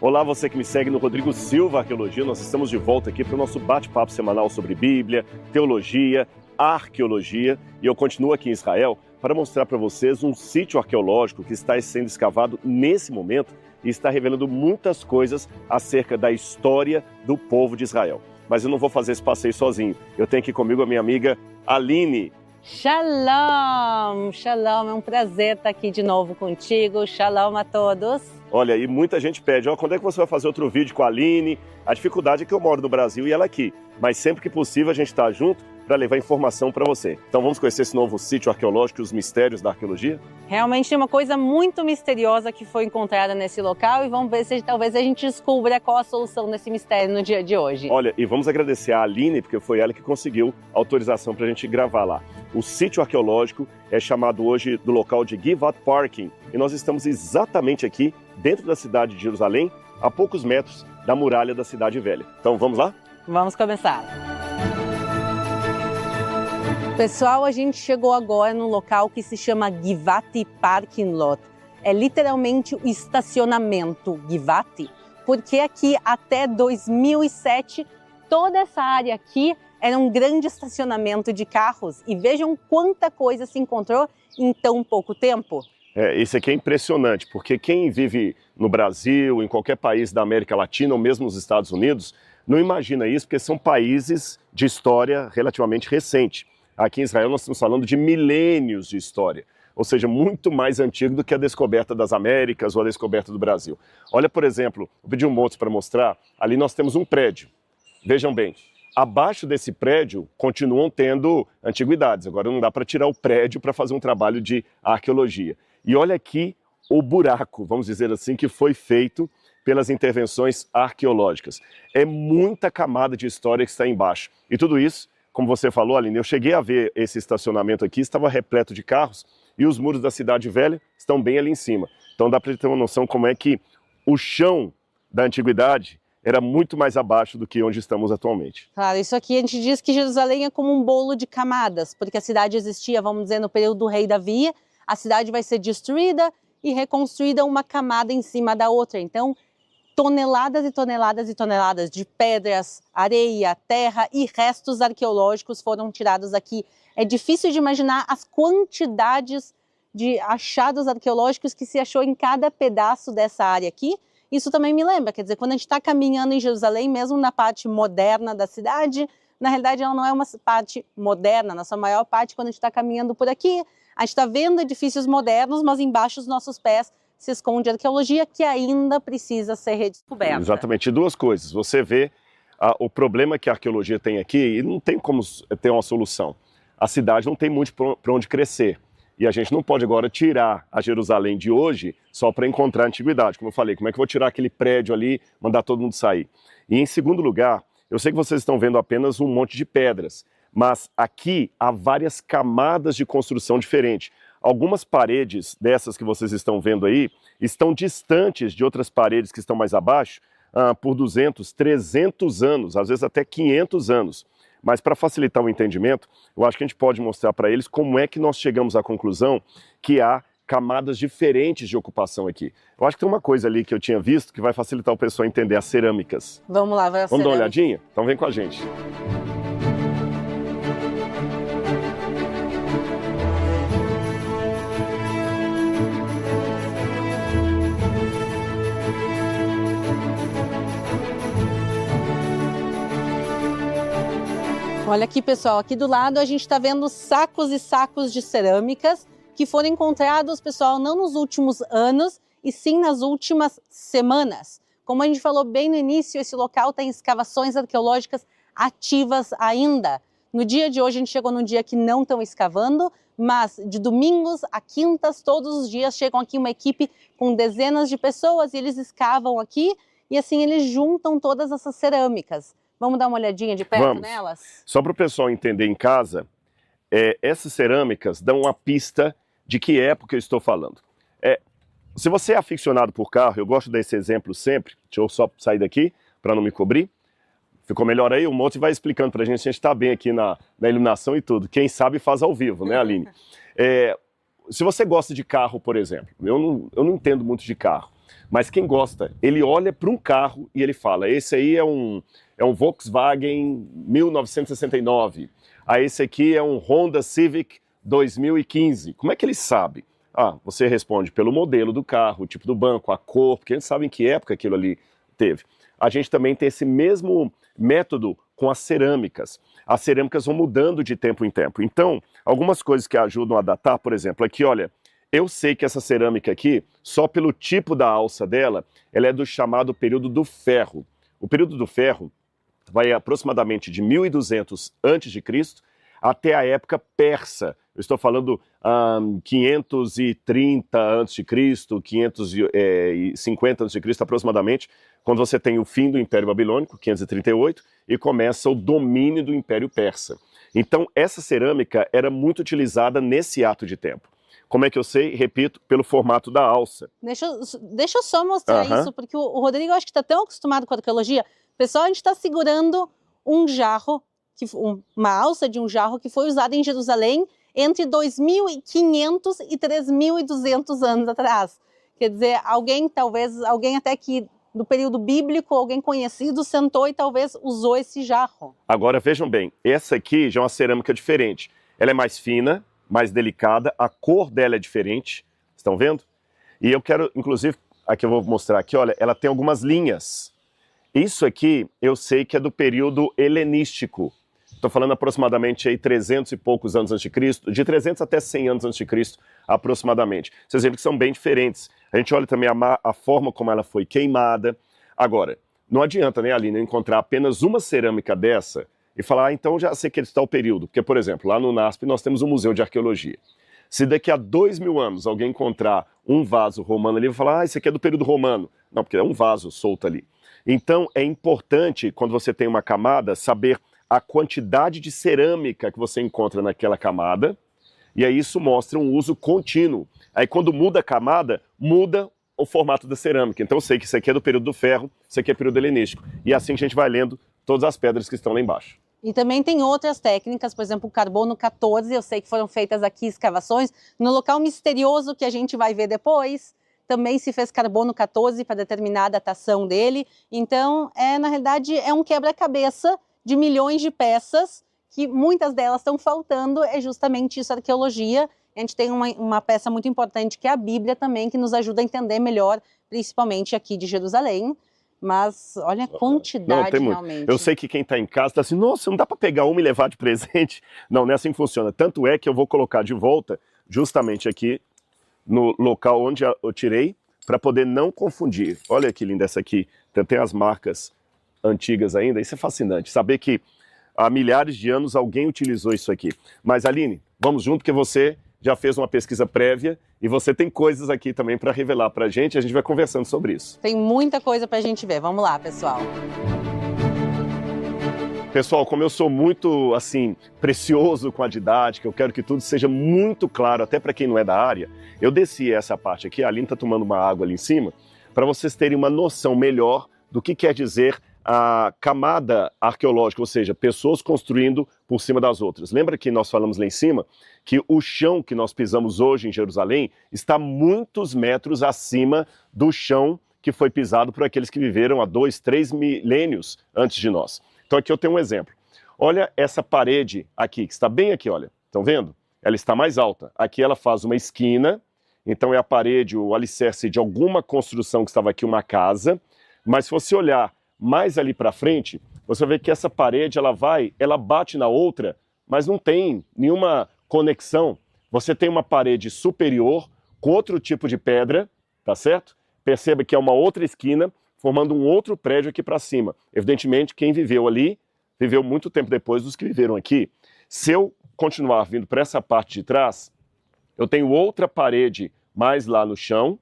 Olá, você que me segue no Rodrigo Silva Arqueologia. Nós estamos de volta aqui para o nosso bate-papo semanal sobre Bíblia, teologia, arqueologia. E eu continuo aqui em Israel para mostrar para vocês um sítio arqueológico que está sendo escavado nesse momento e está revelando muitas coisas acerca da história do povo de Israel. Mas eu não vou fazer esse passeio sozinho. Eu tenho aqui comigo a minha amiga Aline. Shalom! Shalom, é um prazer estar aqui de novo contigo. Shalom a todos. Olha, e muita gente pede, quando é que você vai fazer outro vídeo com a Aline? A dificuldade é que eu moro no Brasil e ela aqui. Mas sempre que possível a gente está junto para levar informação para você. Então vamos conhecer esse novo sítio arqueológico e os mistérios da arqueologia? Realmente tem uma coisa muito misteriosa que foi encontrada nesse local e vamos ver se talvez a gente descubra qual a solução desse mistério no dia de hoje. Olha, e vamos agradecer a Aline, porque foi ela que conseguiu a autorização para a gente gravar lá. O sítio arqueológico é chamado hoje do local de Givat Parking e nós estamos exatamente aqui dentro da cidade de Jerusalém, a poucos metros da muralha da Cidade Velha. Então vamos lá? Vamos começar. Pessoal, a gente chegou agora no local que se chama Givati Parking Lot. É literalmente o estacionamento Givati, porque aqui até 2007 toda essa área aqui era um grande estacionamento de carros e vejam quanta coisa se encontrou em tão pouco tempo. Isso aqui é impressionante, porque quem vive no Brasil, em qualquer país da América Latina ou mesmo nos Estados Unidos, não imagina isso, porque são países de história relativamente recente. Aqui em Israel nós estamos falando de milênios de história, ou seja, muito mais antigo do que a descoberta das Américas ou a descoberta do Brasil. Olha, por exemplo, eu pedi um monte para mostrar, ali nós temos um prédio. Vejam bem, abaixo desse prédio continuam tendo antiguidades, agora não dá para tirar o prédio para fazer um trabalho de arqueologia. E olha aqui o buraco, vamos dizer assim, que foi feito pelas intervenções arqueológicas. É muita camada de história que está embaixo. E tudo isso, como você falou, Aline, eu cheguei a ver esse estacionamento aqui, estava repleto de carros e os muros da Cidade Velha estão bem ali em cima. Então dá para ter uma noção como é que o chão da antiguidade era muito mais abaixo do que onde estamos atualmente. Claro, isso aqui a gente diz que Jerusalém é como um bolo de camadas, porque a cidade existia, vamos dizer, no período do rei Davi, a cidade vai ser destruída e reconstruída uma camada em cima da outra. Então, toneladas e toneladas e toneladas de pedras, areia, terra e restos arqueológicos foram tirados aqui. É difícil de imaginar as quantidades de achados arqueológicos que se achou em cada pedaço dessa área aqui. Isso também me lembra, quer dizer, quando a gente está caminhando em Jerusalém, mesmo na parte moderna da cidade, na realidade ela não é uma parte moderna, na sua maior parte, quando a gente está caminhando por aqui, a gente está vendo edifícios modernos, mas embaixo dos nossos pés se esconde a arqueologia que ainda precisa ser redescoberta. Exatamente, e duas coisas, você vê o problema que a arqueologia tem aqui e não tem como ter uma solução. A cidade não tem muito para onde crescer. E a gente não pode agora tirar a Jerusalém de hoje só para encontrar a antiguidade. Como eu falei, como é que eu vou tirar aquele prédio ali, mandar todo mundo sair? E em segundo lugar, eu sei que vocês estão vendo apenas um monte de pedras, mas aqui há várias camadas de construção diferente. Algumas paredes dessas que vocês estão vendo aí estão distantes de outras paredes que estão mais abaixo por 200, 300 anos, às vezes até 500 anos. Mas para facilitar o entendimento, eu acho que a gente pode mostrar para eles como é que nós chegamos à conclusão que há camadas diferentes de ocupação aqui. Eu acho que tem uma coisa ali que eu tinha visto que vai facilitar o pessoal a entender, as cerâmicas. Vamos lá, vai. Vamos dar uma olhadinha? Então vem com a gente. Olha aqui, pessoal, aqui do lado a gente está vendo sacos e sacos de cerâmicas que foram encontrados, pessoal, não nos últimos anos, e sim nas últimas semanas. Como a gente falou bem no início, esse local tem escavações arqueológicas ativas ainda. No dia de hoje a gente chegou num dia que não estão escavando, mas de domingos a quintas, todos os dias chegam aqui uma equipe com dezenas de pessoas e eles escavam aqui e assim eles juntam todas essas cerâmicas. Vamos dar uma olhadinha de perto nelas? Só para o pessoal entender em casa, essas cerâmicas dão uma pista de que época eu estou falando. Se você é aficionado por carro, eu gosto desse exemplo sempre, deixa eu só sair daqui para não me cobrir. Ficou melhor aí? O Monte vai explicando para a gente está bem aqui na iluminação e tudo. Quem sabe faz ao vivo, né, Aline? Se você gosta de carro, por exemplo, eu não entendo muito de carro, Mas quem gosta, ele olha para um carro e ele fala, esse aí é um Volkswagen 1969, esse aqui é um Honda Civic 2015. Como é que ele sabe? Você responde pelo modelo do carro, o tipo do banco, a cor, porque eles sabem que época aquilo ali teve. A gente também tem esse mesmo método com as cerâmicas. As cerâmicas vão mudando de tempo em tempo. Então, algumas coisas que ajudam a datar, por exemplo, aqui, olha, eu sei que essa cerâmica aqui, só pelo tipo da alça dela, ela é do chamado período do ferro. O período do ferro vai aproximadamente de 1200 a.C. até a época persa. Eu estou falando 530 a.C., 550 a.C. aproximadamente, quando você tem o fim do Império Babilônico, 538, e começa o domínio do Império Persa. Então, essa cerâmica era muito utilizada nesse ato de tempo. Como é que eu sei? Repito, pelo formato da alça. Deixa eu só mostrar isso, porque o Rodrigo, eu acho que está tão acostumado com a arqueologia. Pessoal, a gente está segurando um jarro, uma alça de um jarro que foi usada em Jerusalém entre 2.500 e 3.200 anos atrás. Quer dizer, talvez alguém até que do período bíblico, alguém conhecido, sentou e talvez usou esse jarro. Agora vejam bem, essa aqui já é uma cerâmica diferente. Ela é mais fina, mais delicada, a cor dela é diferente, estão vendo? E eu quero, inclusive, aqui eu vou mostrar aqui, olha, ela tem algumas linhas. Isso aqui eu sei que é do período helenístico. Estou falando aproximadamente aí 300 e poucos anos antes de Cristo, de 300 até 100 anos antes de Cristo, aproximadamente. Vocês veem que são bem diferentes. A gente olha também a forma como ela foi queimada. Agora, não adianta, né, Aline, eu encontrar apenas uma cerâmica dessa e falar, então já sei que ele está o período. Porque, por exemplo, lá no NASP nós temos um museu de arqueologia. Se daqui a 2.000 anos alguém encontrar um vaso romano ali, vai falar, isso aqui é do período romano. Não, porque é um vaso solto ali. Então, é importante, quando você tem uma camada, saber a quantidade de cerâmica que você encontra naquela camada, e aí isso mostra um uso contínuo. Aí quando muda a camada, muda o formato da cerâmica. Então eu sei que isso aqui é do período do ferro, isso aqui é período helenístico. E assim a gente vai lendo todas as pedras que estão lá embaixo. E também tem outras técnicas, por exemplo, o carbono 14, eu sei que foram feitas aqui escavações. No local misterioso que a gente vai ver depois, também se fez carbono 14 para determinar a datação dele. Então, na realidade, é um quebra-cabeça de milhões de peças, que muitas delas estão faltando, é justamente isso, a arqueologia. A gente tem uma peça muito importante, que é a Bíblia também, que nos ajuda a entender melhor, principalmente aqui de Jerusalém. Mas olha a quantidade realmente. Eu sei que quem está em casa está assim, nossa, não dá para pegar uma e levar de presente. Não, não é assim que funciona. Tanto é que eu vou colocar de volta, justamente aqui, no local onde eu tirei, para poder não confundir. Olha que linda essa aqui, tem as marcas antigas ainda, isso é fascinante, saber que há milhares de anos alguém utilizou isso aqui. Mas Aline, vamos junto, porque você já fez uma pesquisa prévia e você tem coisas aqui também para revelar para a gente vai conversando sobre isso. Tem muita coisa para a gente ver, vamos lá, pessoal. Pessoal, como eu sou muito, assim, precioso com a didática, eu quero que tudo seja muito claro, até para quem não é da área, eu desci essa parte aqui, a Aline está tomando uma água ali em cima, para vocês terem uma noção melhor do que quer dizer a camada arqueológica, ou seja, pessoas construindo por cima das outras. Lembra que nós falamos lá em cima que o chão que nós pisamos hoje em Jerusalém está muitos metros acima do chão que foi pisado por aqueles que viveram há 2, 3 milênios antes de nós. Então aqui eu tenho um exemplo. Olha essa parede aqui, que está bem aqui, olha. Estão vendo? Ela está mais alta. Aqui ela faz uma esquina, então é a parede, o alicerce de alguma construção que estava aqui, uma casa. Mas se você olhar mais ali para frente, você vê que essa parede ela bate na outra, mas não tem nenhuma conexão. Você tem uma parede superior com outro tipo de pedra, tá certo? Perceba que é uma outra esquina, formando um outro prédio aqui para cima. Evidentemente, quem viveu ali, viveu muito tempo depois dos que viveram aqui. Se eu continuar vindo para essa parte de trás, eu tenho outra parede mais lá no chão,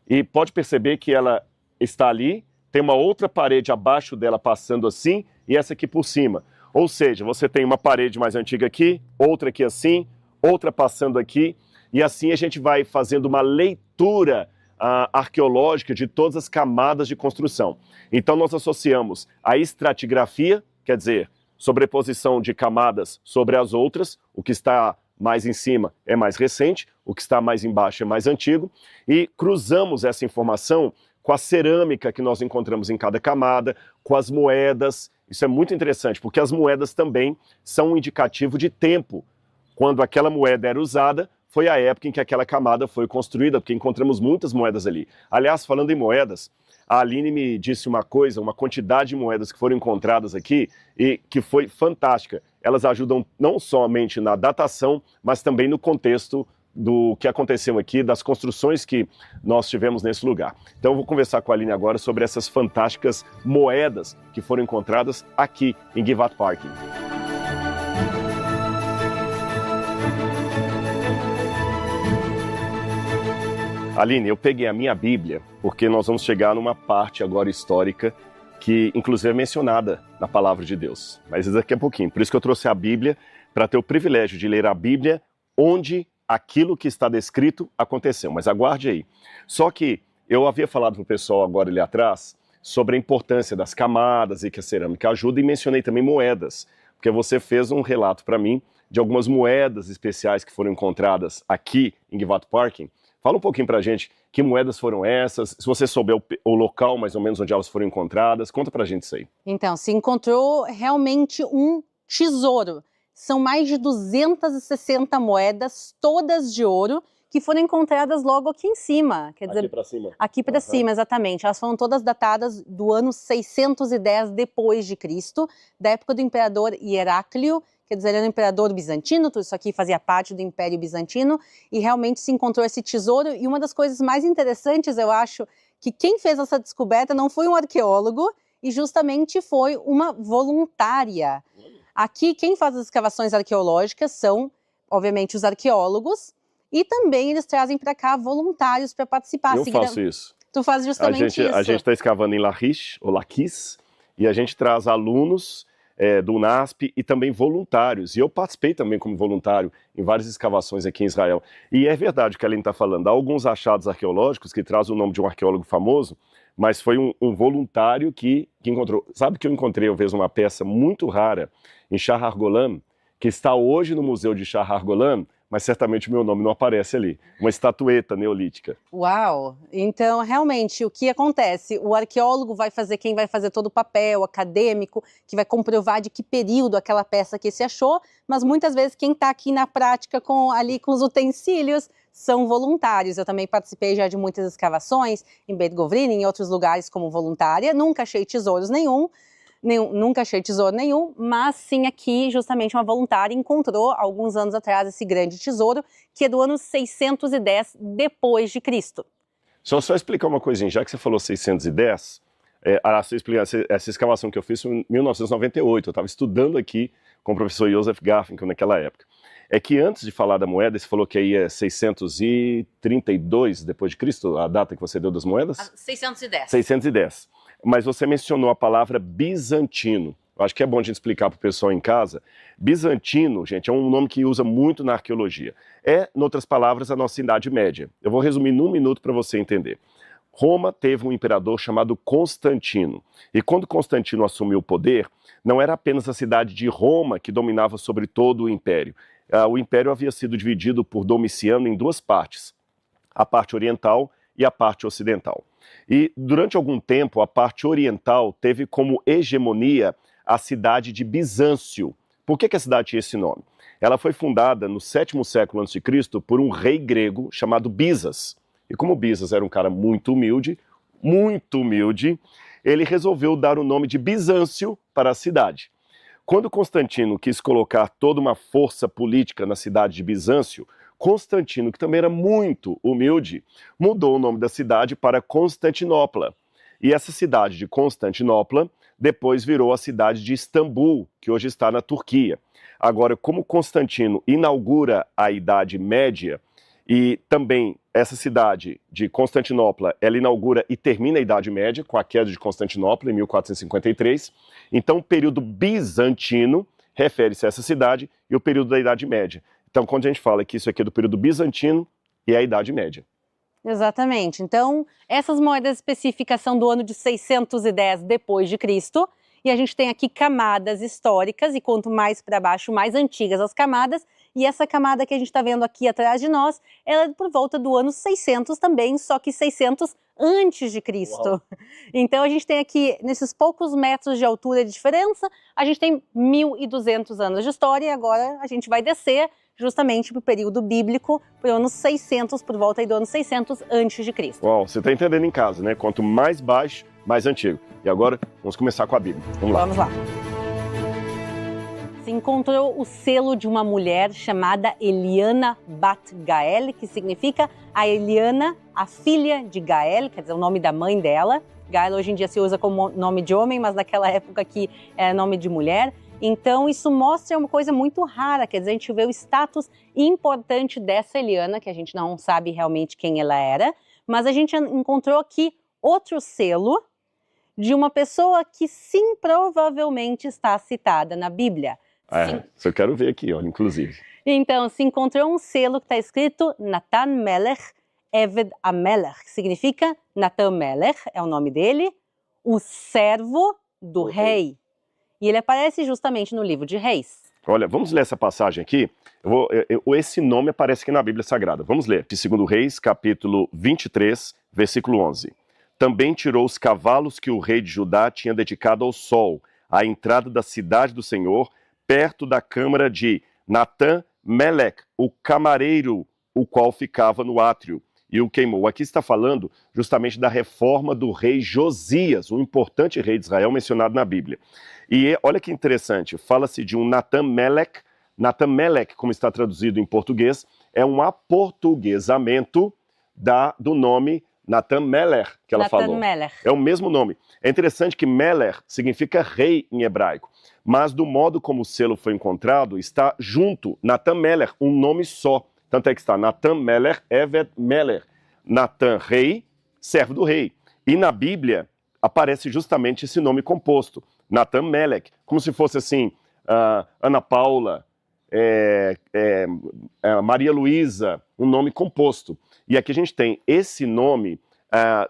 e pode perceber que ela está ali, tem uma outra parede abaixo dela passando assim, e essa aqui por cima. Ou seja, você tem uma parede mais antiga aqui, outra aqui assim, outra passando aqui, e assim a gente vai fazendo uma leitura arqueológica de todas as camadas de construção. Então nós associamos a estratigrafia, quer dizer, sobreposição de camadas sobre as outras, o que está mais em cima é mais recente, o que está mais embaixo é mais antigo, e cruzamos essa informação com a cerâmica que nós encontramos em cada camada, com as moedas. Isso é muito interessante, porque as moedas também são um indicativo de tempo. Quando aquela moeda era usada, foi a época em que aquela camada foi construída, porque encontramos muitas moedas ali. Aliás, falando em moedas, a Aline me disse uma coisa, uma quantidade de moedas que foram encontradas aqui e que foi fantástica. Elas ajudam não somente na datação, mas também no contexto do que aconteceu aqui, das construções que nós tivemos nesse lugar. Então eu vou conversar com a Aline agora sobre essas fantásticas moedas que foram encontradas aqui em Givat Parking. Aline, eu peguei a minha Bíblia, porque nós vamos chegar numa parte agora histórica que inclusive é mencionada na Palavra de Deus. Mas daqui a pouquinho. Por isso que eu trouxe a Bíblia, para ter o privilégio de ler a Bíblia onde aquilo que está descrito aconteceu. Mas aguarde aí. Só que eu havia falado para o pessoal agora ali atrás sobre a importância das camadas e que a cerâmica ajuda, e mencionei também moedas, porque você fez um relato para mim de algumas moedas especiais que foram encontradas aqui em Givat Parking. Fala um pouquinho pra gente que moedas foram essas, se você souber o local mais ou menos onde elas foram encontradas, conta pra gente isso aí. Então, se encontrou realmente um tesouro. São mais de 260 moedas, todas de ouro, que foram encontradas logo aqui em cima. Quer dizer, aqui pra cima? Aqui para cima, exatamente. Elas foram todas datadas do ano 610 depois de Cristo, da época do imperador Heráclio. Quer dizer, ele era um imperador bizantino, tudo isso aqui fazia parte do Império Bizantino, e realmente se encontrou esse tesouro. E uma das coisas mais interessantes, eu acho, que quem fez essa descoberta não foi um arqueólogo, e justamente foi uma voluntária. Aqui, quem faz as escavações arqueológicas são, obviamente, os arqueólogos, e também eles trazem para cá voluntários para participar. Eu faço isso. Tu faz justamente isso. A gente está escavando em Lachish, ou Laquis, e a gente traz alunos do UNASP e também voluntários. E eu participei também como voluntário em várias escavações aqui em Israel. E é verdade o que a Aline está falando. Há alguns achados arqueológicos que trazem o nome de um arqueólogo famoso, mas foi um voluntário que encontrou. Sabe que eu encontrei, uma vez, uma peça muito rara em Shahar Golan, que está hoje no Museu de Shahar Golan, mas certamente o meu nome não aparece ali. Uma estatueta neolítica. Uau! Então, realmente, o que acontece? O arqueólogo vai fazer, quem vai fazer todo o papel acadêmico, que vai comprovar de que período aquela peça que se achou, mas muitas vezes quem está aqui na prática ali com os utensílios são voluntários. Eu também participei já de muitas escavações em Beit Govrin, em outros lugares como voluntária, nunca achei tesouro nenhum, mas sim aqui justamente uma voluntária encontrou alguns anos atrás esse grande tesouro, que é do ano 610 depois de Cristo. Só explicar uma coisinha, já que você falou 610, essa escavação que eu fiz foi em 1998, eu estava estudando aqui com o professor Joseph Garfinkel naquela época. É que antes de falar da moeda, você falou que aí é 632 depois de Cristo, a data que você deu das moedas? 610. 610. Mas você mencionou a palavra bizantino. Eu acho que é bom a gente explicar para o pessoal em casa. Bizantino, gente, é um nome que usa muito na arqueologia. É, em outras palavras, a nossa Idade Média. Eu vou resumir num minuto para você entender. Roma teve um imperador chamado Constantino. E quando Constantino assumiu o poder, não era apenas a cidade de Roma que dominava sobre todo o império. O império havia sido dividido por Domiciano em duas partes, a parte oriental e a parte ocidental. E durante algum tempo, a parte oriental teve como hegemonia a cidade de Bizâncio. Por que a cidade tinha esse nome? Ela foi fundada no 7º século a.C. por um rei grego chamado Bizas. E como Bizas era um cara muito humilde, ele resolveu dar o nome de Bizâncio para a cidade. Quando Constantino quis colocar toda uma força política na cidade de Bizâncio, Constantino, que também era muito humilde, mudou o nome da cidade para Constantinopla. E essa cidade de Constantinopla depois virou a cidade de Istambul, que hoje está na Turquia. Agora, como Constantino inaugura a Idade Média, e também essa cidade de Constantinopla, ela inaugura e termina a Idade Média, com a queda de Constantinopla, em 1453. Então, o período bizantino refere-se a essa cidade e o período da Idade Média. Então, quando a gente fala que isso aqui é do período bizantino, é a Idade Média. Exatamente. Então, essas moedas específicas são do ano de 610 depois de Cristo, e a gente tem aqui camadas históricas, e quanto mais para baixo, mais antigas as camadas, E essa camada que a gente está vendo aqui atrás de nós, ela é por volta do ano 600 também, só que 600 antes de Cristo. Uau. Então a gente tem aqui, nesses poucos metros de altura de diferença, a gente tem 1.200 anos de história e agora a gente vai descer justamente para o período bíblico, para o ano 600, por volta aí do ano 600 antes de Cristo. Uau, você está entendendo em casa, né? Quanto mais baixo, mais antigo. E agora, vamos começar com a Bíblia. Vamos lá. Vamos lá. Se encontrou o selo de uma mulher chamada Eliana Bat Gael, que significa a Eliana, a filha de Gael, quer dizer, o nome da mãe dela. Gael hoje em dia se usa como nome de homem, mas naquela época aqui era nome de mulher. Então isso mostra uma coisa muito rara, quer dizer, a gente vê o status importante dessa Eliana, que a gente não sabe realmente quem ela era, mas a gente encontrou aqui outro selo de uma pessoa que sim, provavelmente está citada na Bíblia. Isso eu quero ver aqui, olha, inclusive. Então, se encontrou um selo que está escrito Natan Melech Eved Amelech, que significa Natan Melech, é o nome dele, o servo do rei. E ele aparece justamente no livro de Reis. Olha, vamos ler essa passagem aqui. Esse nome aparece aqui na Bíblia Sagrada. Vamos ler. De 2 Reis, capítulo 23, versículo 11. Também tirou os cavalos que o rei de Judá tinha dedicado ao sol, à entrada da cidade do Senhor, perto da câmara de Natan Melech, o camareiro, o qual ficava no átrio, e o queimou. Aqui está falando justamente da reforma do rei Josias, um importante rei de Israel mencionado na Bíblia. E olha que interessante, fala-se de um Natan Melech. Natan Melech, como está traduzido em português, é um aportuguesamento do nome Natan Melech, que ela falou. Melech. É o mesmo nome. É interessante que Melech significa rei em hebraico, mas do modo como o selo foi encontrado, está junto, Natan Melech, um nome só. Tanto é que está Natan Melech, Eved Melech. Natan, rei, servo do rei. E na Bíblia aparece justamente esse nome composto, Natan Melech, como se fosse assim, Ana Paula, Maria Luísa, um nome composto. E aqui a gente tem esse nome,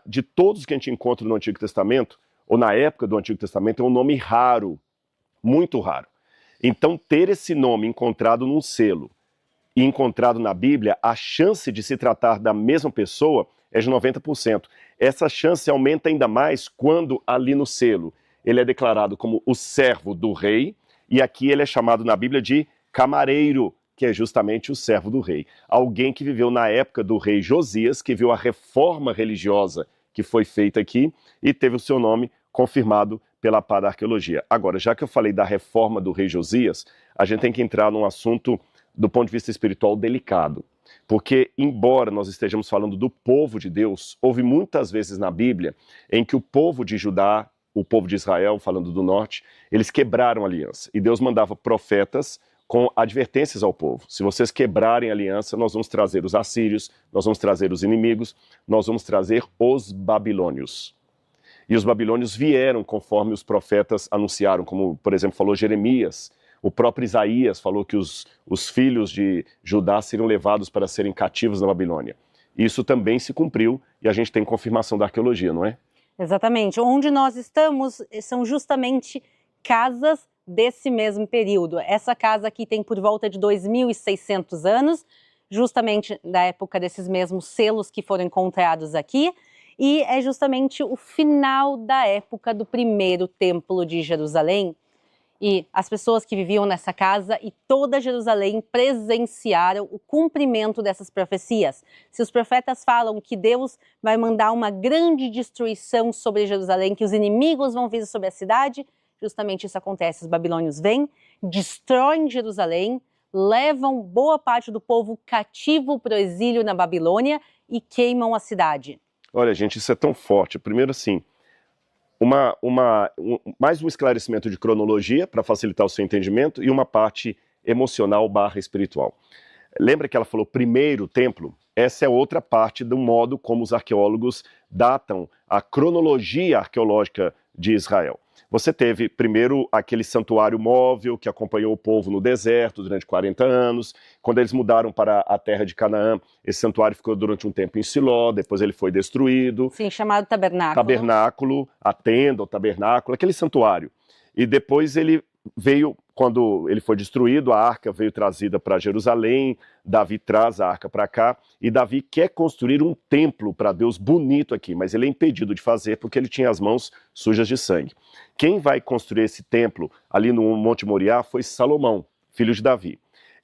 de todos que a gente encontra no Antigo Testamento, ou na época do Antigo Testamento, é um nome raro, muito raro. Então, ter esse nome encontrado num selo e encontrado na Bíblia, a chance de se tratar da mesma pessoa é de 90%. Essa chance aumenta ainda mais quando ali no selo ele é declarado como o servo do rei, e aqui ele é chamado na Bíblia de camareiro, que é justamente o servo do rei. Alguém que viveu na época do rei Josias, que viu a reforma religiosa que foi feita aqui e teve o seu nome confirmado pela arqueologia. Agora, já que eu falei da reforma do rei Josias, a gente tem que entrar num assunto do ponto de vista espiritual delicado. Porque, embora nós estejamos falando do povo de Deus, houve muitas vezes na Bíblia em que o povo de Judá, o povo de Israel, falando do norte, eles quebraram a aliança. E Deus mandava profetas com advertências ao povo. Se vocês quebrarem a aliança, nós vamos trazer os assírios, nós vamos trazer os inimigos, nós vamos trazer os babilônios. E os babilônios vieram conforme os profetas anunciaram, como, por exemplo, falou Jeremias. O próprio Isaías falou que os filhos de Judá seriam levados para serem cativos na Babilônia. Isso também se cumpriu e a gente tem confirmação da arqueologia, não é? Exatamente. Onde nós estamos são justamente casas desse mesmo período. Essa casa aqui tem por volta de 2.600 anos, justamente da época desses mesmos selos que foram encontrados aqui, e é justamente o final da época do primeiro templo de Jerusalém. E as pessoas que viviam nessa casa e toda Jerusalém presenciaram o cumprimento dessas profecias. Se os profetas falam que Deus vai mandar uma grande destruição sobre Jerusalém, que os inimigos vão vir sobre a cidade, justamente isso acontece. Os babilônios vêm, destroem Jerusalém, levam boa parte do povo cativo para o exílio na Babilônia e queimam a cidade. Olha, gente, isso é tão forte. Primeiro, assim, mais um esclarecimento de cronologia para facilitar o seu entendimento e uma parte emocional / espiritual. Lembra que ela falou primeiro templo? Essa é outra parte do modo como os arqueólogos datam a cronologia arqueológica de Israel. Você teve primeiro aquele santuário móvel que acompanhou o povo no deserto durante 40 anos. Quando eles mudaram para a terra de Canaã, esse santuário ficou durante um tempo em Siló, depois ele foi destruído. Sim, chamado tabernáculo. Tabernáculo, a tenda, o tabernáculo, aquele santuário. E depois ele veio quando ele foi destruído, a arca veio trazida para Jerusalém, Davi traz a arca para cá, e Davi quer construir um templo para Deus bonito aqui, mas ele é impedido de fazer porque ele tinha as mãos sujas de sangue. Quem vai construir esse templo ali no Monte Moriá foi Salomão, filho de Davi.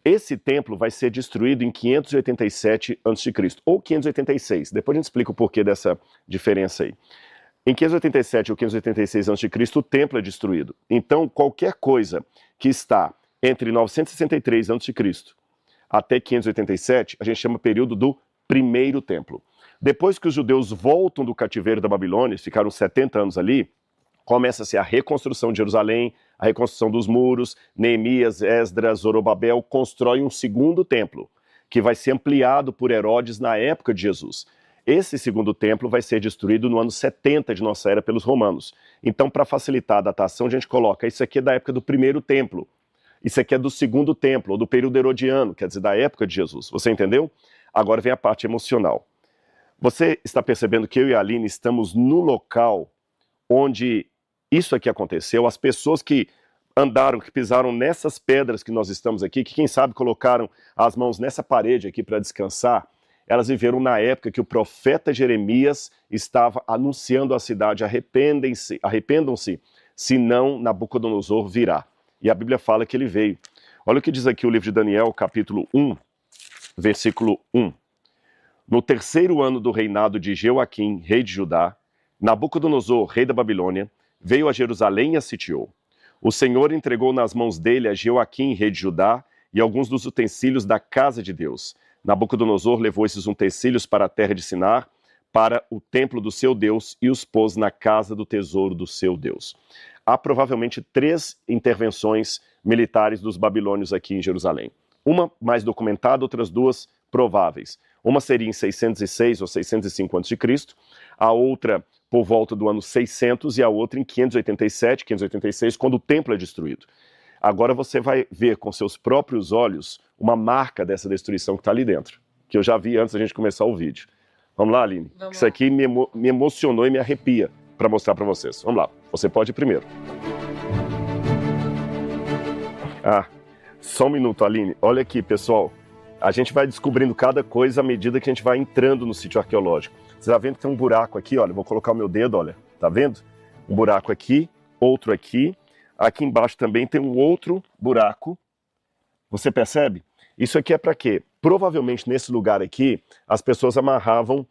Esse templo vai ser destruído em 587 a.C., ou 586, depois a gente explica o porquê dessa diferença aí. Em 587 ou 586 a.C., o templo é destruído. Então, qualquer coisa que está entre 963 a.C. até 587, a gente chama período do primeiro templo. Depois que os judeus voltam do cativeiro da Babilônia, ficaram 70 anos ali, começa-se a reconstrução de Jerusalém, a reconstrução dos muros, Neemias, Esdras, Zorobabel constroem um segundo templo, que vai ser ampliado por Herodes na época de Jesus. Esse segundo templo vai ser destruído no ano 70 de nossa era pelos romanos. Então, para facilitar a datação, a gente coloca, isso aqui é da época do primeiro templo, isso aqui é do segundo templo, ou do período herodiano, quer dizer, da época de Jesus. Você entendeu? Agora vem a parte emocional. Você está percebendo que eu e a Aline estamos no local onde isso aqui aconteceu, as pessoas que andaram, que pisaram nessas pedras que nós estamos aqui, que quem sabe colocaram as mãos nessa parede aqui para descansar, elas viveram na época que o profeta Jeremias estava anunciando à cidade, arrependam-se, senão Nabucodonosor virá. E a Bíblia fala que ele veio. Olha o que diz aqui o livro de Daniel, capítulo 1, versículo 1. No terceiro ano do reinado de Jeoaquim, rei de Judá, Nabucodonosor, rei da Babilônia, veio a Jerusalém e a sitiou. O Senhor entregou nas mãos dele a Jeoaquim, rei de Judá, e alguns dos utensílios da casa de Deus. Nabucodonosor levou esses utensílios para a terra de Sinar, para o templo do seu Deus, e os pôs na casa do tesouro do seu Deus. Há provavelmente 3 intervenções militares dos babilônios aqui em Jerusalém. Uma mais documentada, outras 2 prováveis. Uma seria em 606 ou 605 a.C., a outra por volta do ano 600 e a outra em 587, 586, quando o templo é destruído. Agora você vai ver com seus próprios olhos uma marca dessa destruição que está ali dentro, que eu já vi antes da gente começar o vídeo. Vamos lá, Aline? Isso aqui me emocionou e me arrepia para mostrar para vocês. Vamos lá, você pode ir primeiro. Só um minuto, Aline. Olha aqui, pessoal. A gente vai descobrindo cada coisa à medida que a gente vai entrando no sítio arqueológico. Você está vendo que tem um buraco aqui, olha, vou colocar o meu dedo, olha, tá vendo? Um buraco aqui, outro aqui. Aqui embaixo também tem um outro buraco. Você percebe? Isso aqui é para quê? Provavelmente nesse lugar aqui, as pessoas amarravam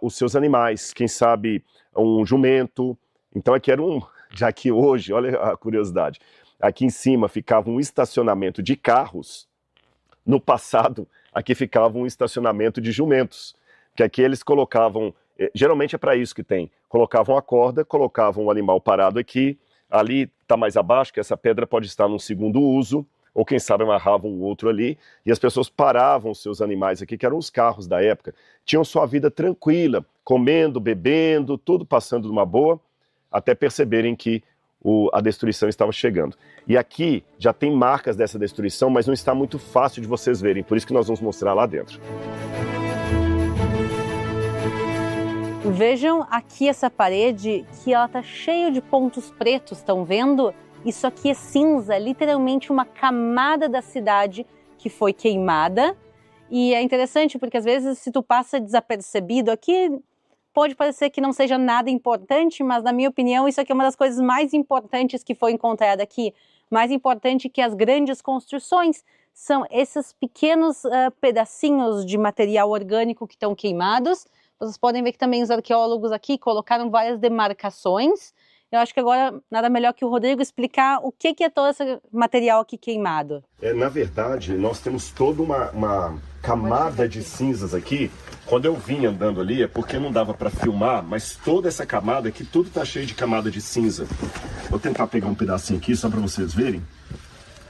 os seus animais. Quem sabe um jumento. Então aqui era já que hoje, olha a curiosidade, aqui em cima ficava um estacionamento de carros. No passado, aqui ficava um estacionamento de jumentos. Que aqui eles colocavam, geralmente é para isso que tem, colocavam a corda, colocavam o animal parado aqui, ali está mais abaixo, que essa pedra pode estar num segundo uso, ou quem sabe amarravam o outro ali, e as pessoas paravam os seus animais aqui, que eram os carros da época, tinham sua vida tranquila, comendo, bebendo, tudo passando numa boa, até perceberem que a destruição estava chegando. E aqui já tem marcas dessa destruição, mas não está muito fácil de vocês verem, por isso que nós vamos mostrar lá dentro. Vejam aqui essa parede, que ela tá cheia de pontos pretos, estão vendo? Isso aqui é cinza, literalmente uma camada da cidade que foi queimada. E é interessante porque às vezes se tu passa desapercebido aqui, pode parecer que não seja nada importante, mas na minha opinião isso aqui é uma das coisas mais importantes que foi encontrada aqui. Mais importante que as grandes construções são esses pequenos pedacinhos de material orgânico que estão queimados. Vocês podem ver que também os arqueólogos aqui colocaram várias demarcações. Eu acho que agora nada melhor que o Rodrigo explicar o que é todo esse material aqui queimado. Na verdade, nós temos toda uma camada de cinzas aqui. Quando eu vim andando ali, é porque não dava para filmar, mas toda essa camada aqui, tudo está cheio de camada de cinza. Vou tentar pegar um pedacinho aqui só para vocês verem.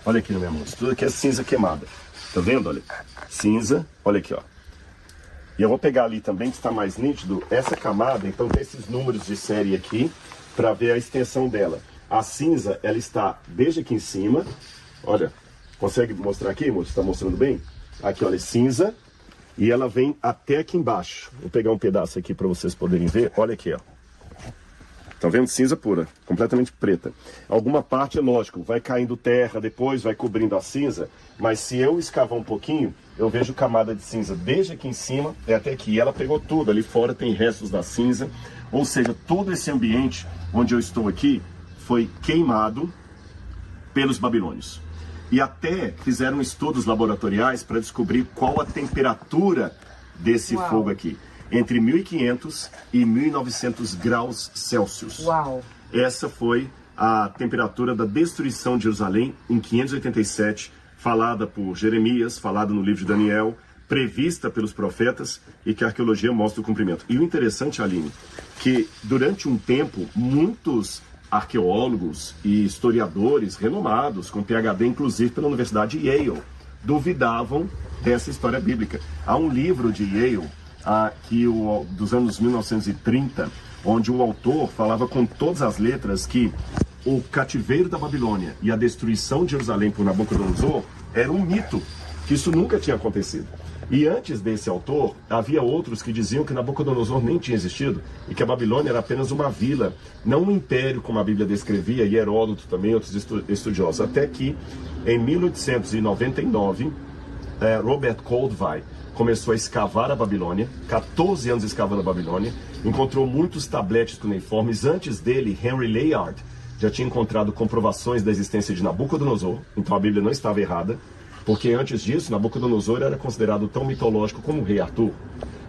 Olha aqui na minha mão, isso tudo aqui é cinza queimada. Tá vendo? Olha, cinza, olha aqui, ó. E eu vou pegar ali também, que está mais nítido, essa camada, então tem esses números de série aqui, para ver a extensão dela. A cinza, ela está desde aqui em cima, olha, consegue mostrar aqui, moço? Está mostrando bem? Aqui, olha, cinza, e ela vem até aqui embaixo. Vou pegar um pedaço aqui para vocês poderem ver, olha aqui, ó. Tá vendo? Cinza pura, completamente preta. Alguma parte, é lógico, vai caindo terra, depois vai cobrindo a cinza, mas se eu escavar um pouquinho, eu vejo camada de cinza desde aqui em cima até aqui. E ela pegou tudo, ali fora tem restos da cinza, ou seja, todo esse ambiente onde eu estou aqui foi queimado pelos babilônios. E até fizeram estudos laboratoriais para descobrir qual a temperatura desse fogo aqui. Entre 1.500 e 1.900 graus Celsius. Uau! Essa foi a temperatura da destruição de Jerusalém em 587, falada por Jeremias, falada no livro de Daniel, prevista pelos profetas e que a arqueologia mostra o cumprimento. E o interessante, Aline, que durante um tempo, muitos arqueólogos e historiadores renomados, com PhD inclusive pela Universidade de Yale, duvidavam dessa história bíblica. Há um livro de Yale, dos anos 1930, onde o autor falava com todas as letras que o cativeiro da Babilônia e a destruição de Jerusalém por Nabucodonosor era um mito, que isso nunca tinha acontecido. E antes desse autor, havia outros que diziam que Nabucodonosor nem tinha existido e que a Babilônia era apenas uma vila, não um império como a Bíblia descrevia, e Heródoto também, outros estudiosos. Até que, em 1899, Robert Goldwyn começou a escavar a Babilônia, 14 anos escavando a Babilônia, encontrou muitos tabletes cuneiformes. Antes dele, Henry Layard já tinha encontrado comprovações da existência de Nabucodonosor, então a Bíblia não estava errada, porque antes disso, Nabucodonosor era considerado tão mitológico como o rei Arthur.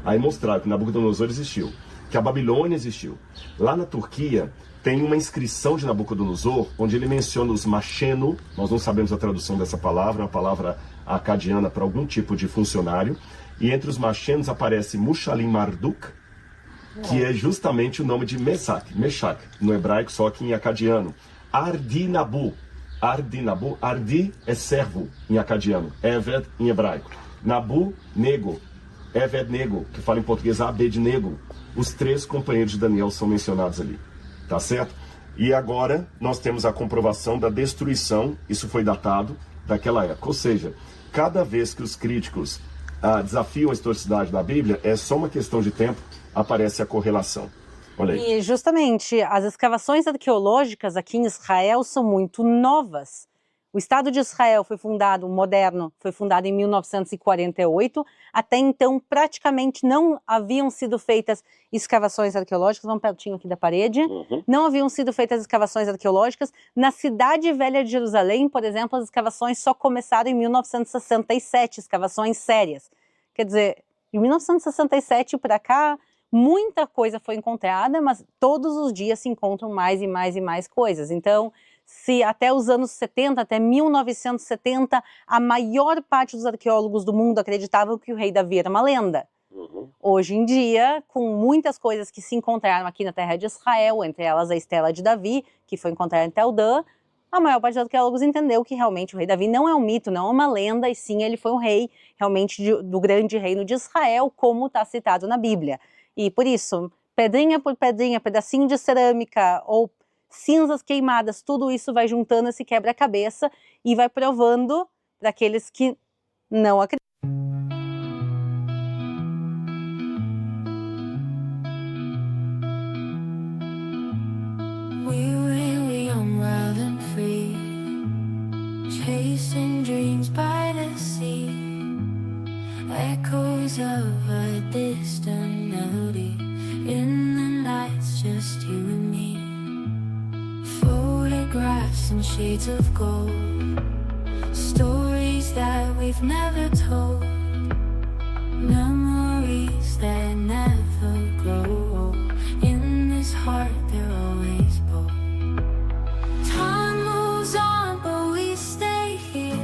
Aí mostraram que Nabucodonosor existiu, que a Babilônia existiu. Lá na Turquia, tem uma inscrição de Nabucodonosor, onde ele menciona os Macheno, nós não sabemos a tradução dessa palavra, uma palavra acadiana para algum tipo de funcionário, e entre os Machenos aparece Mushalim Marduk, que é justamente o nome de Meshach, no hebraico, só que em acadiano. Ardinabu, Ardi é servo em acadiano, Eved em hebraico. Nabu, nego, Eved, nego, que fala em português Abednego. Os 3 companheiros de Daniel são mencionados ali, tá certo? E agora nós temos a comprovação da destruição, isso foi datado daquela época. Ou seja, cada vez que os críticos desafiam a historicidade da Bíblia, é só uma questão de tempo, aparece a correlação. Olha aí. E justamente as escavações arqueológicas aqui em Israel são muito novas. O Estado de Israel foi fundado, moderno, foi fundado em 1948. Até então, praticamente não haviam sido feitas escavações arqueológicas. Vamos pertinho aqui da parede. Não haviam sido feitas escavações arqueológicas. Na Cidade Velha de Jerusalém, por exemplo, as escavações só começaram em 1967, escavações sérias. Quer dizer, em 1967 para cá, muita coisa foi encontrada, mas todos os dias se encontram mais e mais e mais coisas. Então, se até os anos 70, até 1970, a maior parte dos arqueólogos do mundo acreditavam que o rei Davi era uma lenda. Hoje em dia, com muitas coisas que se encontraram aqui na terra de Israel, entre elas a Estela de Davi, que foi encontrada em Tel Dan, a maior parte dos arqueólogos entendeu que realmente o rei Davi não é um mito, não é uma lenda, e sim ele foi um rei realmente do grande reino de Israel, como está citado na Bíblia. E por isso, pedrinha por pedrinha, pedacinho de cerâmica ou cinzas queimadas, tudo isso vai juntando esse quebra-cabeça e vai provando para aqueles que não acreditam. Chasing dreams by the sea, echoes of a distant melody. In the nights, just you and me. Photographs and shades of gold, stories that we've never told, memories that never grow old. In this heart, they're always bold. Time moves on, but we stay here.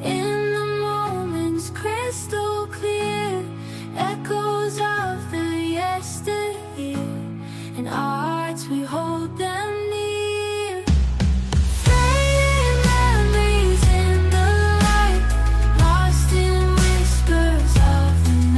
In the moments crystal clear, echoes of the yesteryear. In our hearts we hold them near. Fading memories in the light, lost in whispers of the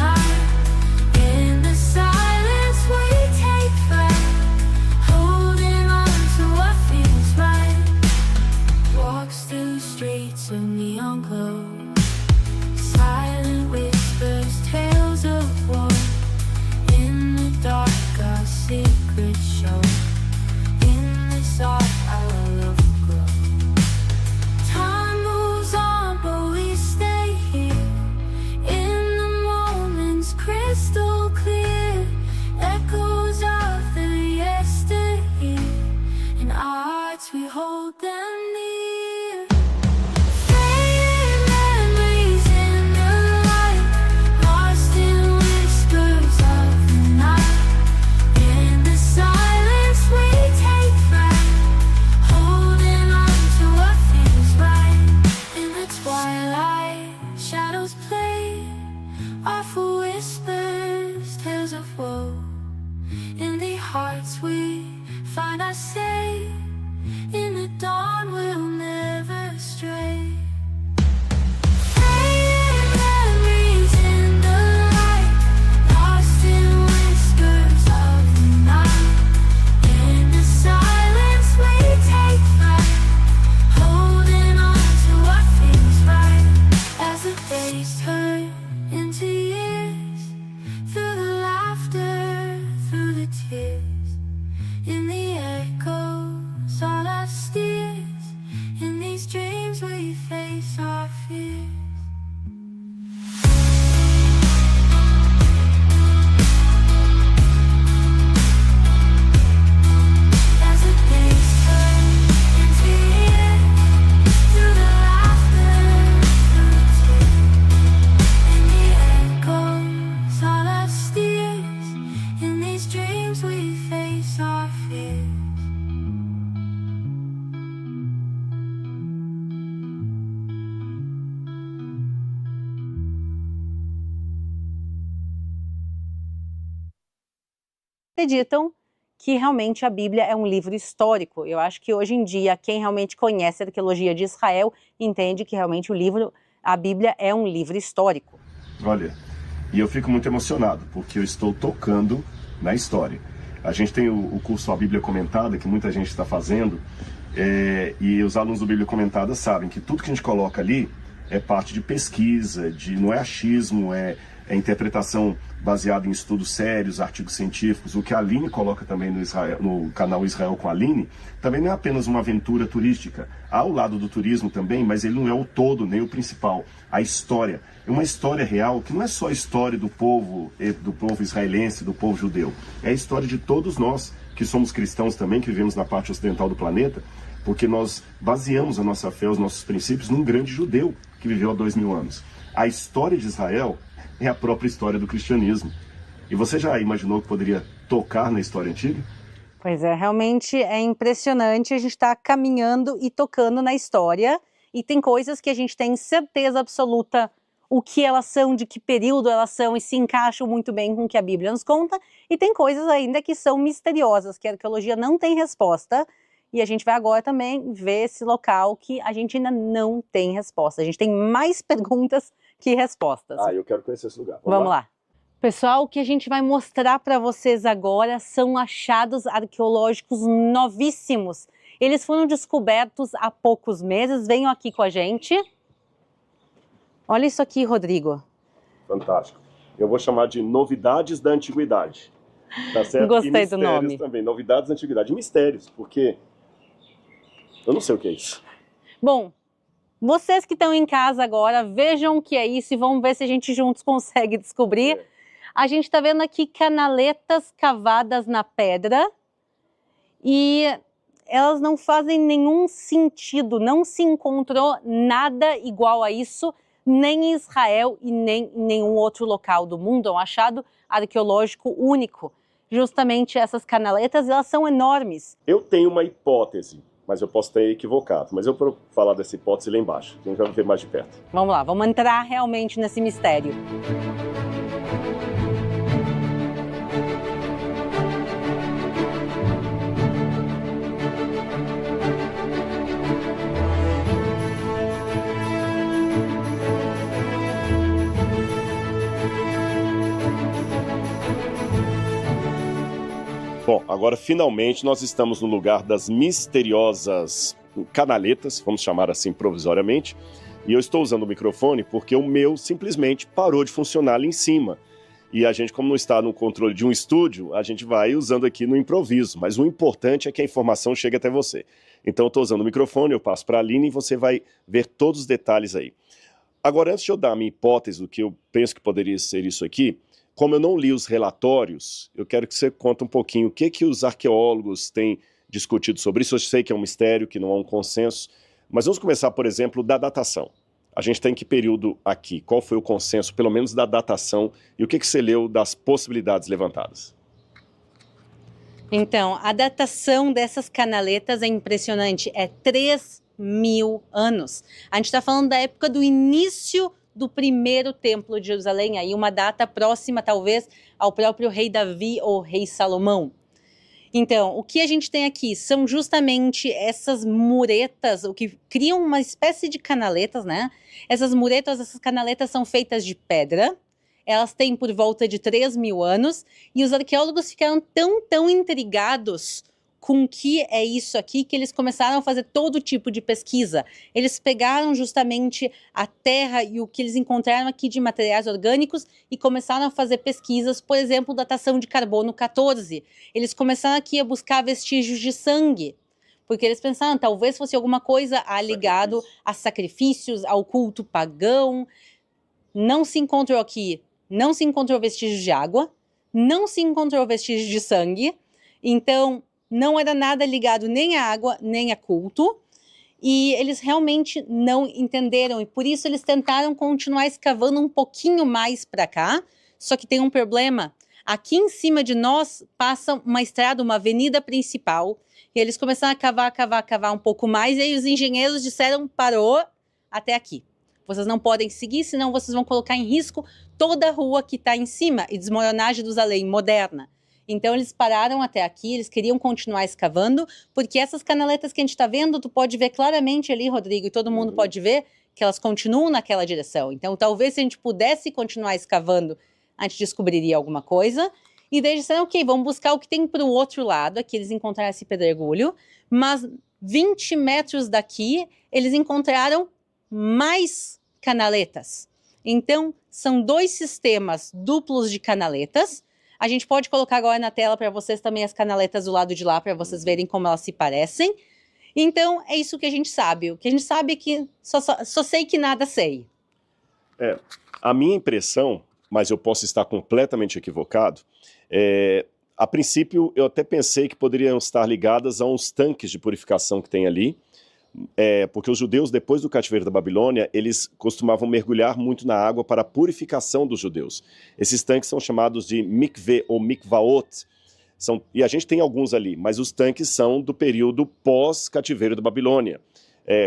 hearts we hold them near. Faded memories in the light, lost in whispers of the night. In the silence we take fright, holding on to what feels right. In the twilight, shadows play, awful whispers, tales of woe. In the hearts we find our safe, in the dawn we'll never stray. Faded memories in the light, lost in whispers of the night. In the silence we take flight, holding on to what feels right. As the days turn into years, through the laughter, through the tears, in the echoes all our steers, in these dreams we face our fears. As the days turn into years, through the laughter, through the tears, in the echoes all our steers, in these dreams we face our fears. Acreditam que realmente a Bíblia é um livro histórico. Eu acho que hoje em dia, quem realmente conhece a arqueologia de Israel entende que realmente a Bíblia é um livro histórico. Olha, e eu fico muito emocionado, porque eu estou tocando na história. A gente tem o curso A Bíblia Comentada, que muita gente está fazendo, e os alunos do Bíblia Comentada sabem que tudo que a gente coloca ali é parte de pesquisa, não é achismo, é interpretação baseada em estudos sérios, artigos científicos. O que a Aline coloca também no canal Israel com a Aline, também não é apenas uma aventura turística. Há o lado do turismo também, mas ele não é o todo, nem o principal. A história é uma história real, que não é só a história do povo israelense, do povo judeu. É a história de todos nós, que somos cristãos também, que vivemos na parte ocidental do planeta, porque nós baseamos a nossa fé, os nossos princípios, num grande judeu que viveu há 2000 anos. A história de Israel é a própria história do cristianismo. E você já imaginou que poderia tocar na história antiga? Pois é, realmente é impressionante. A gente está caminhando e tocando na história, e tem coisas que a gente tem certeza absoluta o que elas são, de que período elas são, e se encaixam muito bem com o que a Bíblia nos conta, e tem coisas ainda que são misteriosas, que a arqueologia não tem resposta, e a gente vai agora também ver esse local que a gente ainda não tem resposta. A gente tem mais perguntas que respostas. Eu quero conhecer esse lugar. Vamos lá. Pessoal, o que a gente vai mostrar para vocês agora são achados arqueológicos novíssimos. Eles foram descobertos há poucos meses. Venham aqui com a gente. Olha isso aqui, Rodrigo. Fantástico. Eu vou chamar de novidades da antiguidade. Tá certo? Gostei do nome. Também, novidades da antiguidade. Mistérios, porque eu não sei o que é isso. Bom, vocês que estão em casa agora, vejam o que é isso e vamos ver se a gente juntos consegue descobrir. A gente está vendo aqui canaletas cavadas na pedra e elas não fazem nenhum sentido, não se encontrou nada igual a isso, nem em Israel e nem em nenhum outro local do mundo. É um achado arqueológico único. Justamente essas canaletas, elas são enormes. Eu tenho uma hipótese, mas eu posso ter equivocado. Mas eu vou falar dessa hipótese lá embaixo. A gente vai ver mais de perto. Vamos lá, vamos entrar realmente nesse mistério. Bom, agora finalmente nós estamos no lugar das misteriosas canaletas, vamos chamar assim provisoriamente, e eu estou usando o microfone porque o meu simplesmente parou de funcionar ali em cima. E a gente, como não está no controle de um estúdio, a gente vai usando aqui no improviso, mas o importante é que a informação chegue até você. Então eu estou usando o microfone, eu passo para a Aline e você vai ver todos os detalhes aí. Agora, antes de eu dar a minha hipótese do que eu penso que poderia ser isso aqui, como eu não li os relatórios, eu quero que você conte um pouquinho o que os arqueólogos têm discutido sobre isso. Eu sei que é um mistério, que não há um consenso, mas vamos começar, por exemplo, da datação. A gente tem que período aqui? Qual foi o consenso, pelo menos da datação, e o que você leu das possibilidades levantadas? Então, a datação dessas canaletas é impressionante, é 3.000 anos. A gente está falando da época do início do primeiro templo de Jerusalém, aí uma data próxima, talvez, ao próprio rei Davi ou rei Salomão. Então, o que a gente tem aqui são justamente essas muretas, o que criam uma espécie de canaletas, né? Essas muretas, essas canaletas são feitas de pedra, elas têm por volta de 3.000 anos, e os arqueólogos ficaram tão intrigados com o que é isso aqui, que eles começaram a fazer todo tipo de pesquisa. Eles pegaram justamente a terra e o que eles encontraram aqui de materiais orgânicos e começaram a fazer pesquisas, por exemplo, datação de carbono 14. Eles começaram aqui a buscar vestígios de sangue, porque eles pensaram, talvez fosse alguma coisa ligado a sacrifícios, ao culto pagão. Não se encontrou aqui, não se encontrou vestígios de água, não se encontrou vestígios de sangue, então não era nada ligado nem à água, nem a culto, e eles realmente não entenderam, e por isso eles tentaram continuar escavando um pouquinho mais para cá, só que tem um problema. Aqui em cima de nós passa uma estrada, uma avenida principal, e eles começaram a cavar um pouco mais, e aí os engenheiros disseram, parou até aqui. Vocês não podem seguir, senão vocês vão colocar em risco toda a rua que está em cima, e desmoronar Jerusalém moderna. Então eles pararam até aqui, eles queriam continuar escavando, porque essas canaletas que a gente está vendo, tu pode ver claramente ali, Rodrigo, e todo mundo pode ver que elas continuam naquela direção. Então talvez se a gente pudesse continuar escavando, a gente descobriria alguma coisa. E daí disseram, ok, vamos buscar o que tem para o outro lado. Aqui eles encontraram esse pedregulho, mas 20 metros daqui eles encontraram mais canaletas. Então são 2 sistemas duplos de canaletas. A gente pode colocar agora na tela para vocês também as canaletas do lado de lá, para vocês verem como elas se parecem. Então, é isso que a gente sabe. O que a gente sabe é que só sei que nada sei. A minha impressão, mas eu posso estar completamente equivocado, a princípio eu até pensei que poderiam estar ligadas a uns tanques de purificação que tem ali, porque os judeus, depois do cativeiro da Babilônia, eles costumavam mergulhar muito na água para a purificação dos judeus. Esses tanques são chamados de mikveh ou mikvaot, e a gente tem alguns ali, mas os tanques são do período pós-cativeiro da Babilônia,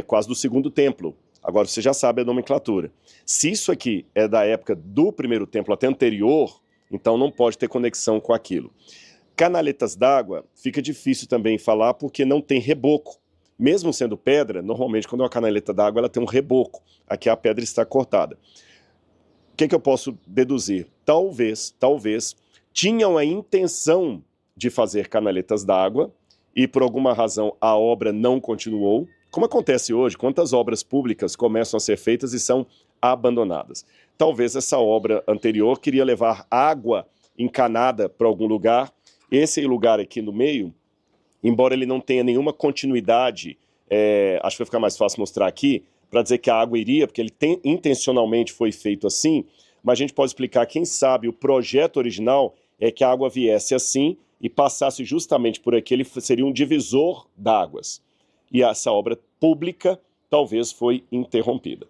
quase do segundo templo. Agora você já sabe a nomenclatura. Se isso aqui é da época do primeiro templo até anterior, então não pode ter conexão com aquilo. Canaletas d'água, fica difícil também falar porque não tem reboco. Mesmo sendo pedra, normalmente quando é uma canaleta d'água ela tem um reboco. Aqui a pedra está cortada. O que eu posso deduzir? Talvez tinham a intenção de fazer canaletas d'água e por alguma razão a obra não continuou. Como acontece hoje, quantas obras públicas começam a ser feitas e são abandonadas? Talvez essa obra anterior queria levar água encanada para algum lugar. Esse lugar aqui no meio, embora ele não tenha nenhuma continuidade, acho que vai ficar mais fácil mostrar aqui, para dizer que a água iria, porque ele intencionalmente foi feito assim, mas a gente pode explicar, quem sabe, o projeto original é que a água viesse assim e passasse justamente por aqui, ele seria um divisor d'águas. E essa obra pública talvez foi interrompida.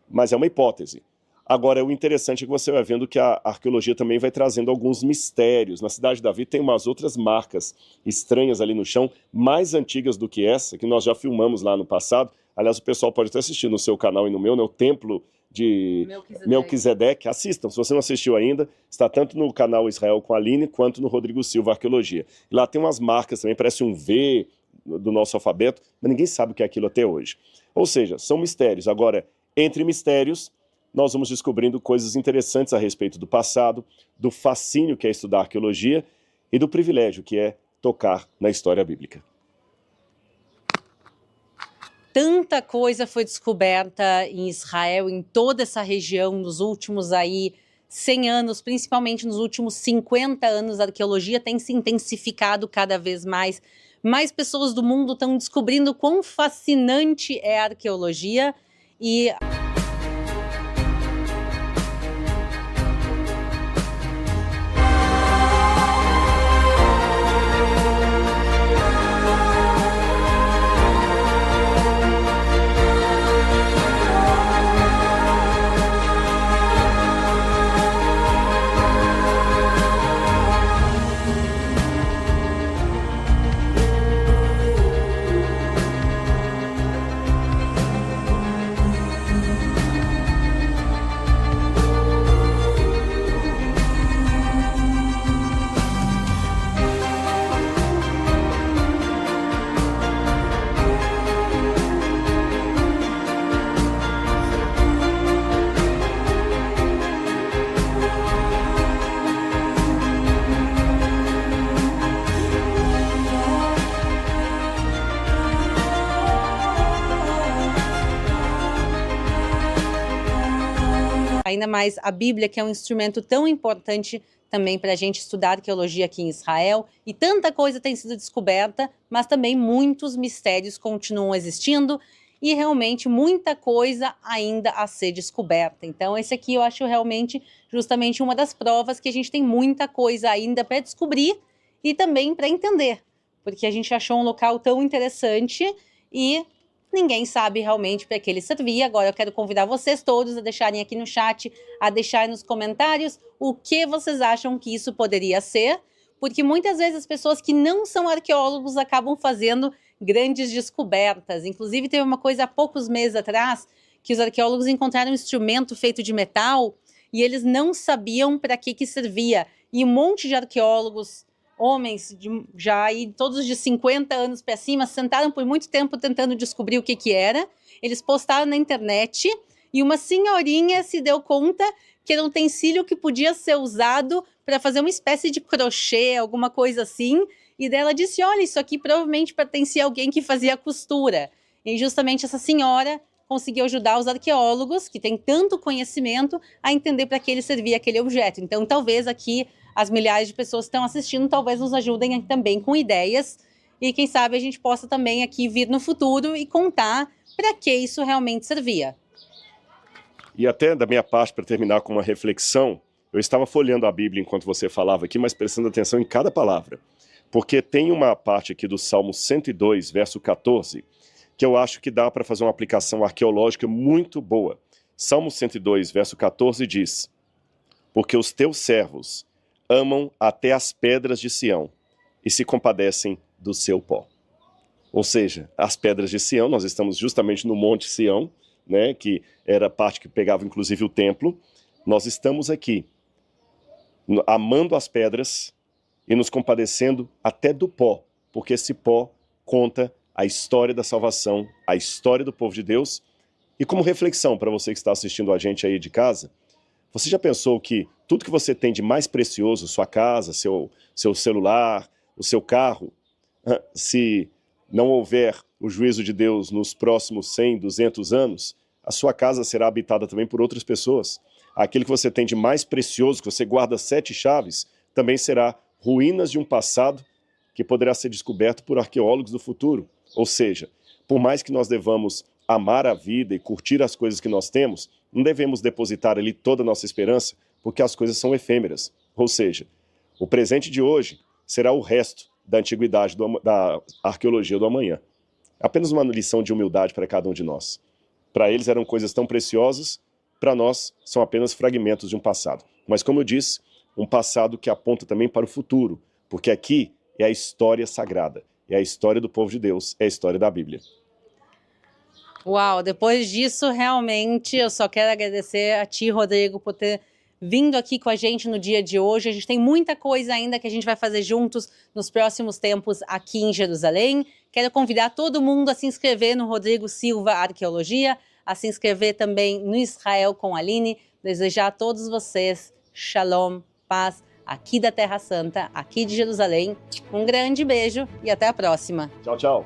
Mas é uma hipótese. Agora, o interessante é que você vai vendo que a arqueologia também vai trazendo alguns mistérios. Na Cidade de Davi tem umas outras marcas estranhas ali no chão, mais antigas do que essa, que nós já filmamos lá no passado. Aliás, o pessoal pode até assistir no seu canal e no meu, né? O Templo de Melquisedeque. Assistam, se você não assistiu ainda, está tanto no canal Israel com a Aline, quanto no Rodrigo Silva Arqueologia. E lá tem umas marcas também, parece um V do nosso alfabeto, mas ninguém sabe o que é aquilo até hoje. Ou seja, são mistérios. Agora, entre mistérios, nós vamos descobrindo coisas interessantes a respeito do passado, do fascínio que é estudar arqueologia e do privilégio que é tocar na história bíblica. Tanta coisa foi descoberta em Israel, em toda essa região, nos últimos 100 anos, principalmente nos últimos 50 anos, a arqueologia tem se intensificado cada vez mais. Mais pessoas do mundo estão descobrindo quão fascinante é a arqueologia e... ainda mais a Bíblia, que é um instrumento tão importante também para a gente estudar arqueologia aqui em Israel, e tanta coisa tem sido descoberta, mas também muitos mistérios continuam existindo e realmente muita coisa ainda a ser descoberta. Então esse aqui eu acho realmente justamente uma das provas que a gente tem muita coisa ainda para descobrir e também para entender, porque a gente achou um local tão interessante e ninguém sabe realmente para que ele servia. Agora eu quero convidar vocês todos a deixarem aqui no chat, a deixarem nos comentários o que vocês acham que isso poderia ser, porque muitas vezes as pessoas que não são arqueólogos acabam fazendo grandes descobertas. Inclusive teve uma coisa há poucos meses atrás, que os arqueólogos encontraram um instrumento feito de metal e eles não sabiam para que servia. E um monte de arqueólogos, homens já aí todos de 50 anos para cima, sentaram por muito tempo tentando descobrir o que era. Eles postaram na internet e uma senhorinha se deu conta que era um utensílio que podia ser usado para fazer uma espécie de crochê, alguma coisa assim. E daí ela disse, olha, isso aqui provavelmente pertencia a alguém que fazia costura. E justamente essa senhora conseguiu ajudar os arqueólogos, que têm tanto conhecimento, a entender para que ele servia aquele objeto. Então talvez aqui as milhares de pessoas que estão assistindo talvez nos ajudem também com ideias e quem sabe a gente possa também aqui vir no futuro e contar para que isso realmente servia. E até da minha parte, para terminar com uma reflexão, eu estava folheando a Bíblia enquanto você falava aqui, mas prestando atenção em cada palavra. Porque tem uma parte aqui do Salmo 102, verso 14, que eu acho que dá para fazer uma aplicação arqueológica muito boa. Salmo 102, verso 14 diz, porque os teus servos amam até as pedras de Sião e se compadecem do seu pó. Ou seja, as pedras de Sião, nós estamos justamente no Monte Sião, né, que era a parte que pegava inclusive o templo. Nós estamos aqui amando as pedras e nos compadecendo até do pó, porque esse pó conta a história da salvação, a história do povo de Deus. E como reflexão para você que está assistindo a gente aí de casa, você já pensou que tudo que você tem de mais precioso, sua casa, seu celular, o seu carro, se não houver o juízo de Deus nos próximos 100, 200 anos, a sua casa será habitada também por outras pessoas. Aquilo que você tem de mais precioso, que você guarda 7 chaves, também será ruínas de um passado que poderá ser descoberto por arqueólogos do futuro. Ou seja, por mais que nós devamos amar a vida e curtir as coisas que nós temos, não devemos depositar ali toda a nossa esperança, porque as coisas são efêmeras. Ou seja, o presente de hoje será o resto da antiguidade, da arqueologia do amanhã. Apenas uma lição de humildade para cada um de nós. Para eles eram coisas tão preciosas, para nós são apenas fragmentos de um passado. Mas como eu disse, um passado que aponta também para o futuro, porque aqui é a história sagrada, é a história do povo de Deus, é a história da Bíblia. Uau, depois disso, realmente, eu só quero agradecer a ti, Rodrigo, por ter vindo aqui com a gente no dia de hoje. A gente tem muita coisa ainda que a gente vai fazer juntos nos próximos tempos aqui em Jerusalém. Quero convidar todo mundo a se inscrever no Rodrigo Silva Arqueologia, a se inscrever também no Israel com a Aline. Desejar a todos vocês shalom, paz, aqui da Terra Santa, aqui de Jerusalém. Um grande beijo e até a próxima. Tchau, tchau.